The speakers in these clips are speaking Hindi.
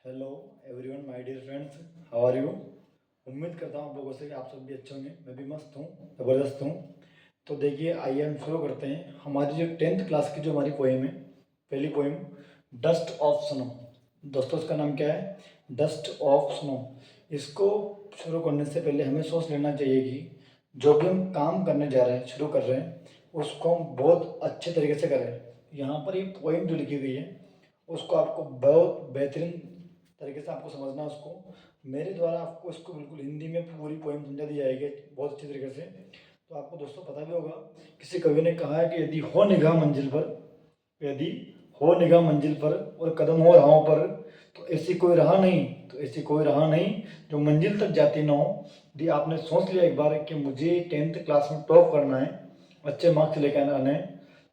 Hello everyone my dear friends, how are you. उम्मीद करता हूँ आप लोगों से कि आप सब भी अच्छे होंगे। मैं भी मस्त हूँ, ज़बरदस्त हूँ। तो देखिए, आइए हम शुरू करते हैं हमारी जो 10th क्लास की जो हमारी पोएम है। पहली पोएम, डस्ट ऑफ स्नो। दोस्तों, इसका नाम क्या है? Dust of snow. इसको शुरू करने से पहले हमें सोच लेना चाहिए कि जो भी हम काम करने जा रहे हैं, शुरू कर रहे हैं, उसको हम बहुत अच्छे तरीके से करें। यहाँ पर ये पोएम जो लिखी गई है उसको आपको बहुत बेहतरीन तरीके से आपको समझना है। उसको मेरे द्वारा आपको इसको बिल्कुल हिंदी में पूरी पोएम समझा दी जाएगी बहुत अच्छी तरीके से। तो आपको दोस्तों पता भी होगा, किसी कवि ने कहा है कि यदि हो निगाह मंजिल पर, यदि हो निगाह मंजिल पर और कदम हो राहों पर, तो ऐसी कोई राह नहीं, तो ऐसी कोई राह नहीं जो मंजिल तक जाती ना हो। यदि आपने सोच लिया एक बार कि मुझे 10th क्लास में टॉप करना है, अच्छे मार्क्स लेकर आने हैं,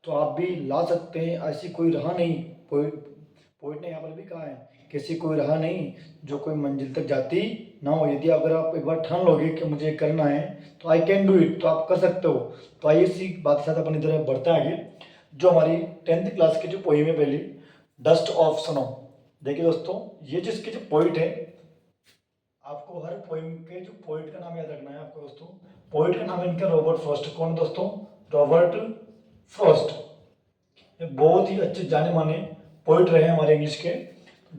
तो आप भी ला सकते हैं। ऐसी कोई राह नहीं, पोइट ने यहाँ पर भी कहा है कि ऐसी कोई राह नहीं जो कोई मंजिल तक जाती ना हो। यदि अगर आप एक बार ठान लोगे कि मुझे करना है तो आई कैन डू इट, तो आप कर सकते हो। तो आइए इसी बात के साथ अपन इधर बढ़ते हैं आगे। जो हमारी 10th क्लास की जो पोएम है पहली, डस्ट ऑफ स्नो। देखिए दोस्तों, ये जिसके जो पोइट है, आपको हर पोएम के जो पोइट का नाम याद रखना है आपको दोस्तों। पोइट का नाम है इनका रॉबर्ट फ्रॉस्ट। कौन दोस्तों? Robert Frost. ये बहुत ही अच्छे जाने माने पोइट रहे हमारे इंग्लिश के।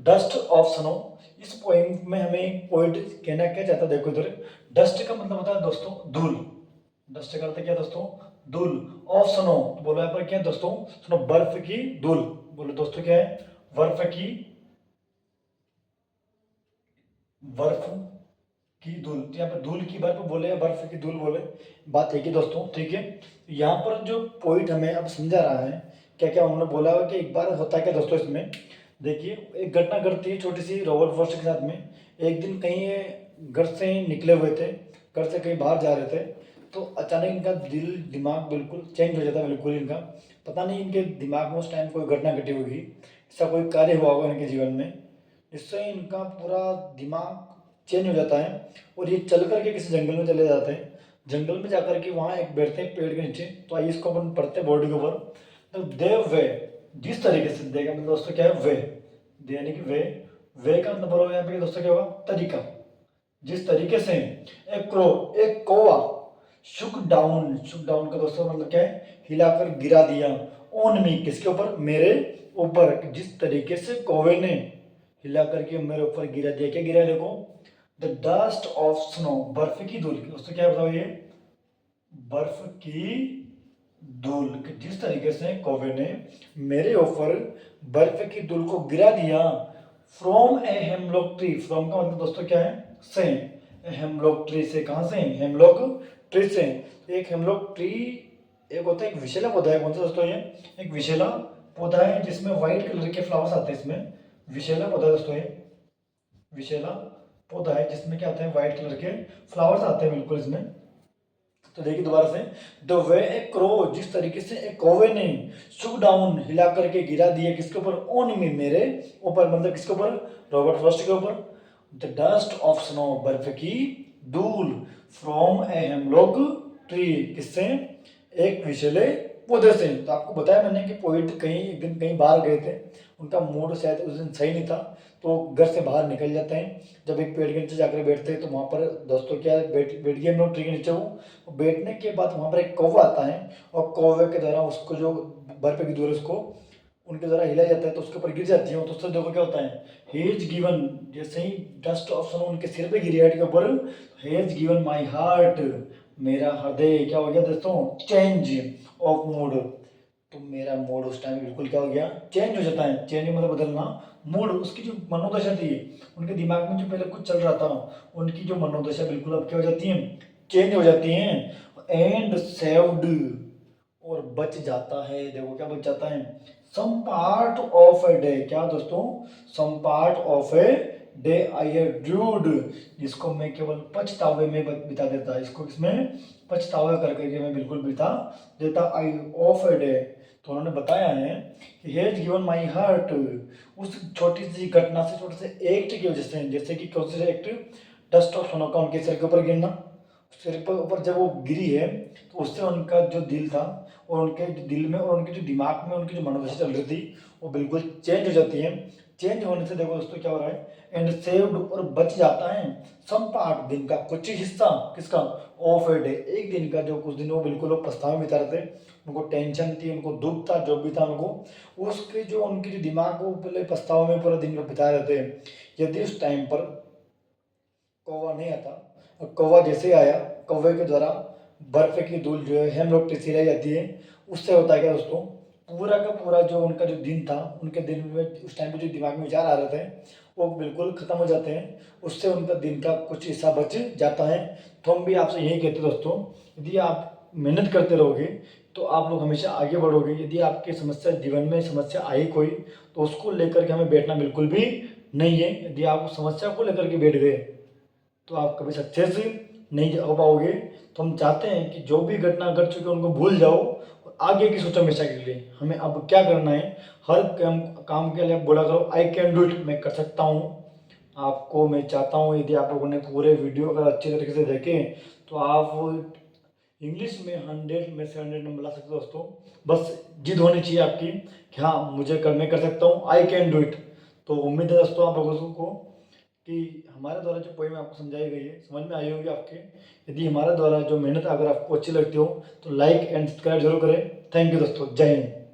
डस्ट ऑफ स्नो, इस पोएम में हमें पोइट कहना क्या चाहता है, देखो इधर। डस्ट का मतलब होता है दोस्तों धूल। डस्ट का अर्थ क्या दोस्तों? धूल। ऑफ स्नो, तो बोलो यहाँ पर क्या है दोस्तों? स्नो, बर्फ की धूल। बोलो दोस्तों क्या है? बर्फ की धूल। तो यहाँ पर धूल की बर्फ बोले या बर्फ की धूल बोले, बात एक ही दोस्तों, ठीक है। यहाँ पर जो पोइट हमें अब समझा रहा है क्या क्या उन्होंने बोला है कि एक बार होता है क्या दोस्तों इसमें। देखिए, एक घटना घटती है छोटी सी रॉबर्ट फ्रॉस्ट के साथ में। एक दिन कहीं ये घर से निकले हुए थे, घर से कहीं बाहर जा रहे थे, तो अचानक इनका दिल दिमाग बिल्कुल चेंज हो जाता है। बिल्कुल इनका पता नहीं इनके दिमाग में उस टाइम कोई घटना घटी होगी, ऐसा कोई कार्य हुआ होगा इनके जीवन में, जिससे इनका पूरा दिमाग चेंज हो जाता है और ये चल करके किसी जंगल में चले जाते हैं। जंगल में जाकर के वहाँ एक बैठते हैं पेड़ के नीचे। तो आइए इसको अपन पढ़ते हैं बोर्ड के ऊपर। तो देव वे, जिस तरीके से देगा मतलब दोस्तों क्या है? वे, दे यानी कि वे का मतलब बोलो यहाँ पे दोस्तों क्या होगा? तरीका। जिस तरीके से एक क्रो, एक कौवा, शुक डाउन का दोस्तों मतलब क्या है? हिलाकर गिरा दिया। ऑन मी, किसके ऊपर? मेरे ऊपर। जिस तरीके से कौवे ने हिला करके मेरे ऊपर गिरा दिया। क्या गिरा है देखो? द डस्ट ऑफ स्नो, बर्फ की धूल। दोस्तों क्या बताओ ये? बर्फ की धूल। जिस तरीके से कौवे ने मेरे ऊपर बर्फ की धूल को गिरा दिया। From a hemlock tree, from का मतलब दोस्तों क्या है? से। हेमलॉक ट्री से, कहां से? हेमलॉक ट्री से। एक हेमलॉक ट्री एक होता है, एक विशेला पौधा है। कौन सा दोस्तों? ये एक विशेला पौधा है जिसमें व्हाइट कलर के फ्लावर्स आते हैं। इसमें विशेला पौधा दोस्तों, ये विशेला पौधा है जिसमें क्या आते हैं? व्हाइट कलर के फ्लावर्स आते हैं बिल्कुल इसमें। तो देखिए दोबारा से, द वे ए क्रो, जिस तरीके से एक कौवे ने शुक डाउन, हिला करके गिरा दिया। किसके ऊपर? ऑन मी, मेरे ऊपर। मतलब किसके ऊपर? रॉबर्ट फ्रॉस्ट के ऊपर। द डस्ट ऑफ स्नो, बर्फ की धूल। फ्रॉम ए हेमलॉक ट्री, किससे? एक विषैले पौधे से। तो आपको बताया मैंने कि पोइट कहीं एक दिन कहीं बाहर गए थे, उनका मूड शायद उस दिन सही नहीं था, तो घर से बाहर निकल जाते हैं। जब एक पेड़ के नीचे जाकर बैठते हैं तो वहाँ पर दोस्तों क्या है? बैठ गए हम लोग ट्री के नीचे। वो बैठने के बाद वहाँ पर एक कौवा आता है और कौवे के द्वारा उसको जो बर्फ की धूल उसको उनके द्वारा हिलाया जाता है तो उसके ऊपर गिर जाती है। तो उससे देखो क्या होता है? हेज गिवन, जैसे ही डस्ट ऑफ स्नो उनके सिर पे गिरी हेड के ऊपर, हेज गिवन माई हार्ट, मेरा हृदय क्या हो गया दोस्तों? Change of mood. तो मेरा मूड उस टाइम बिल्कुल क्या हो गया? चेंज हो जाता है। चेंज मतलब बदलना। मूड, उसकी जो मनोदशा थी, उनके दिमाग में जो पहले कुछ चल रहा था, उनकी जो मनोदशा बिल्कुल अब क्या हो जाती है? चेंज हो जाती हैं। एंड सेव्ड, और बच जाता है। देखो क्या बच जाता है? Some part of a day. क्या दोस्तों? Some part of a day I have dude, जिसको मैं केवल पछतावे में बिता देता। इसको किसमें? पछतावा करके मैं बिल्कुल बिता देता। आई ऑफ ए डे। तो उन्होंने बताया है कि हेज गिवन माई हार्ट, उस छोटी सी घटना से, छोटे से एक्ट की वजह से, जैसे कि कौन से एक्ट? डस्ट ऑफ स्नो का उनके सिर के ऊपर गिरना। सिर पर ऊपर जब वो गिरी है तो उससे उनका जो दिल था और उनके दिल में और उनके जो दिमाग में उनकी जो मनोदशा चल रही थी वो बिल्कुल चेंज हो जाती है। चेंज होने से देखो दोस्तों क्या हो रहा है, एंड सेव्ड और बच जाता है सम पार्ट, दिन का कुछ हिस्सा, किसका, ऑफ ए डे, एक दिन का, जो कुछ दिन वो बिल्कुल वो पछतावे बिता रहे थे, उनको टेंशन थी, उनको दुख था, जो भी था उनको, उसके जो उनके जो दिमाग को पहले पछतावे में पूरा दिन बिता रहे थे, यदि उस टाइम पर कौवा नहीं आता, और कौवा जैसे आया, कौवे के द्वारा बर्फ की धूल जो है हम लोग सिलाई जाती है, उससे होता है क्या दोस्तों, पूरा का पूरा जो उनका जो दिन था, उनके दिन में उस टाइम पे जो दिमाग में विचार आ रहे थे वो बिल्कुल ख़त्म हो जाते हैं, उससे उनका दिन का कुछ हिस्सा बच जाता है। तो हम भी आपसे यही कहते हैं दोस्तों, यदि आप मेहनत करते रहोगे तो आप लोग हमेशा आगे बढ़ोगे। यदि आपकी समस्या जीवन में समस्या आई कोई, तो उसको लेकर के हमें बैठना बिल्कुल भी नहीं है। यदि आप उस समस्या को लेकर के बैठ गए तो आप कभी सक्सेस नहीं हो पाओगे। तो हम चाहते हैं कि जो भी घटना घट चुकी है उनको भूल जाओ और आगे की सोचो हमेशा के लिए। हमें अब क्या करना है, हर काम के लिए बोला करो आई कैन डू इट, मैं कर सकता हूँ। आपको मैं चाहता हूँ यदि आप लोगों ने पूरे वीडियो अगर अच्छे तरीके से देखे तो आप इंग्लिश में 100 में से 100 नंबर ला सकते हो दोस्तों। बस जिद होनी चाहिए आपकी कि हाँ मैं कर सकता हूँ, आई कैन डू इट। तो उम्मीद है दोस्तों आप लोगों को कि हमारे द्वारा जो पोएम आपको समझाई गई है समझ में आई होगी आपके। यदि हमारे द्वारा जो मेहनत अगर आपको अच्छी लगती हो तो लाइक एंड सब्सक्राइब जरूर करें। थैंक यू दोस्तों, जय हिंद।